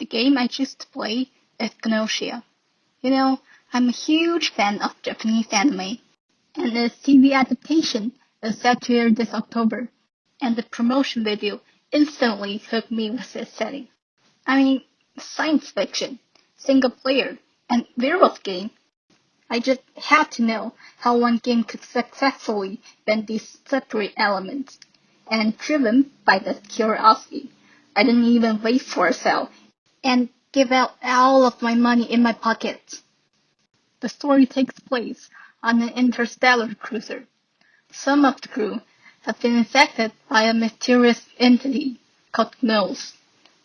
The game I choose to play is GNOSIA. I'm a huge fan of Japanese anime, and its TV adaptation is set to air this October, and the promotion video instantly hooked me with its setting. I mean, science fiction, single player, and werewolf game. I just had to know how one game could successfully blend these separate elements. And driven by that curiosity, I didn't even wait for a sale and give out all of my money in my pocket. The story takes place on an interstellar cruiser. Some of the crew have been infected by a mysterious entity called GNOS,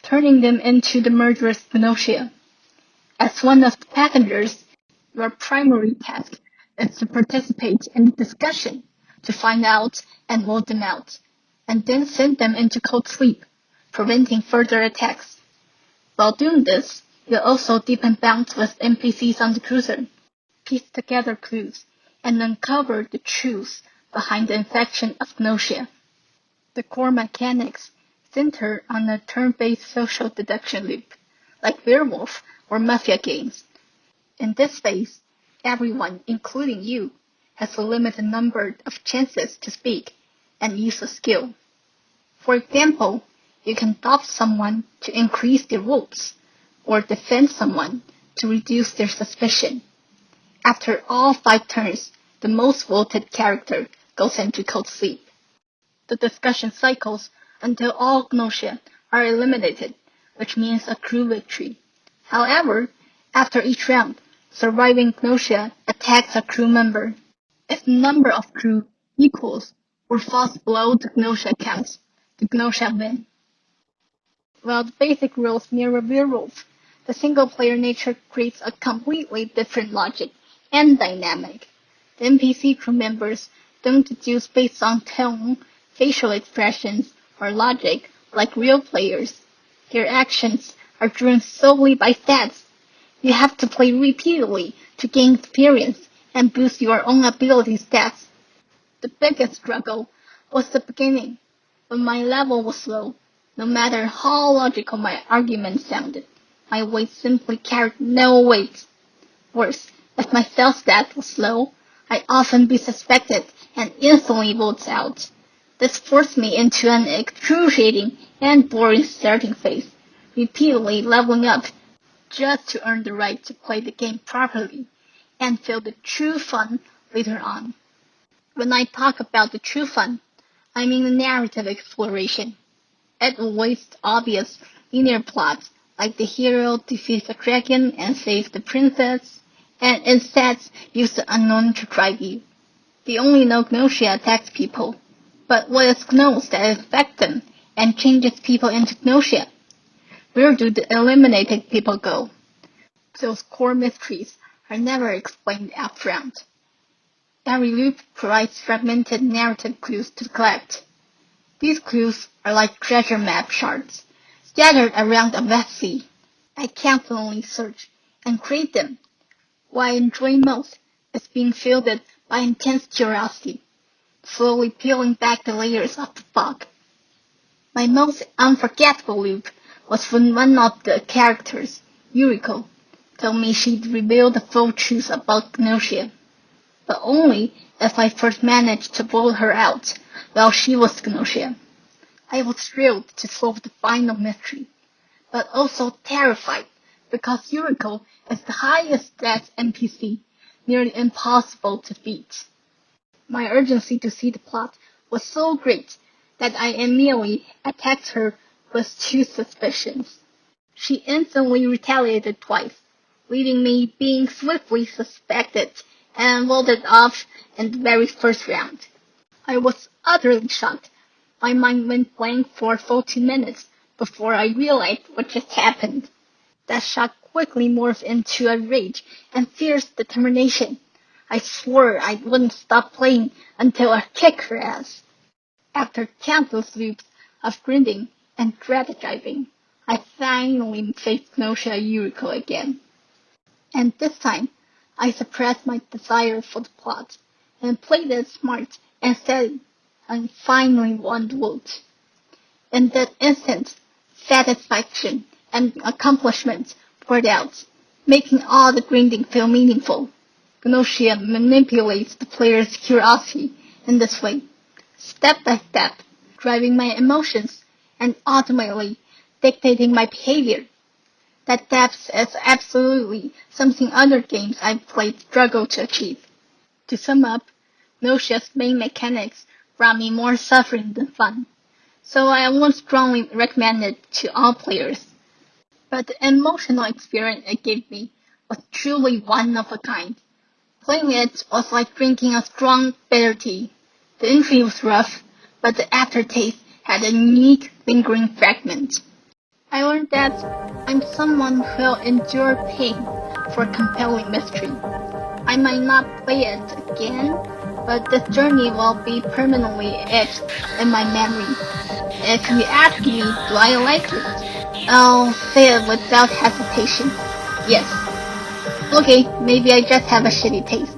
turning them into the murderous GNOSIA. As one of the passengers, your primary task is to participate in the discussion, to find out and vote them out, and then send them into cold sleep, preventing further attacks. While doing this, you'll also deepen bonds with NPCs on the cruiser, piece together clues, and uncover the truth behind the infection of GNOSIA. The core mechanics center on a turn-based social deduction loop, like werewolf or mafia games. In this phase, everyone, including you, has a limited number of chances to speak and use a skill. For example, you can doubt someone to increase their votes, or defend someone to reduce their suspicion. After all 5 turns, the most voted character goes into cold sleep. The discussion cycles until all GNOSIA are eliminated, which means a crew victory. However, after each round, surviving GNOSIA attacks a crew member. If the number of crew equals or falls below the GNOSIA count, the GNOSIA win. While the basic rules mirror werewolf, the single-player nature creates a completely different logic and dynamic. The NPC crew members don't deduce based on tone, facial expressions, or logic like real players. Their actions are driven solely by stats. You have to play repeatedly to gain experience and boost your own ability stats. The biggest struggle was the beginning, when my level was low. No matter how logical my argument sounded, my weight simply carried no weight. Worse, if my self stat was low, I'd often be suspected and instantly voted out. This forced me into an excruciating and boring starting phase, repeatedly leveling up just to earn the right to play the game properly and feel the true fun later on. When I talk about the true fun, I mean the narrative exploration. It avoids obvious linear plots like the hero defeats a dragon and saves the princess, and instead use the unknown to drive you. They only know GNOSIA attacks people, but what is GNOS that affects them and changes people into GNOSIA? Where do the eliminated people go? Those core mysteries are never explained upfront. Every loop provides fragmented narrative clues to collect. These clues are like treasure map shards, scattered around a vast sea. I constantly search and create them. What I enjoy most is being filled by intense curiosity, slowly peeling back the layers of the fog. My most unforgettable loop was when one of the characters, Yuriko, told me she'd reveal the full truth about GNOSIA, but only if I first managed to vote her out while she was GNOSIA. I was thrilled to solve the final mystery, but also terrified because Yuriko is the highest stats NPC, nearly impossible to beat. My urgency to see the plot was so great that I immediately attacked her with 2 suspicions. She instantly retaliated twice, leaving me being swiftly suspected and voted off in the very first round. I was utterly shocked. My mind went blank for 14 minutes before I realized what just happened. That shock quickly morphed into a rage and fierce determination. I swore I wouldn't stop playing until I kicked her ass. After countless loops of grinding and strategizing, I finally faced GNOSIA Yuriko again. And this time, I suppressed my desire for the plot and played it smart and steady, and finally won the vote. In that instant, satisfaction and accomplishments poured out, making all the grinding feel meaningful. GNOSIA manipulates the player's curiosity in this way, step by step, driving my emotions and ultimately dictating my behavior. That depth is absolutely something other games I've played struggle to achieve. To sum up, GNOSIA's main mechanics brought me more suffering than fun, so I won't strongly recommend it to all players. But the emotional experience it gave me was truly one of a kind. Playing it was like drinking a strong, bitter tea. The entry was rough, but the aftertaste had a unique, lingering fragment. I learned that I'm someone who'll endure pain for compelling mystery. I might not play it again, but this journey will be permanently etched in my memory. If you ask me, do I like it? I'll say it without hesitation. Yes. Okay, maybe I just have a shitty taste.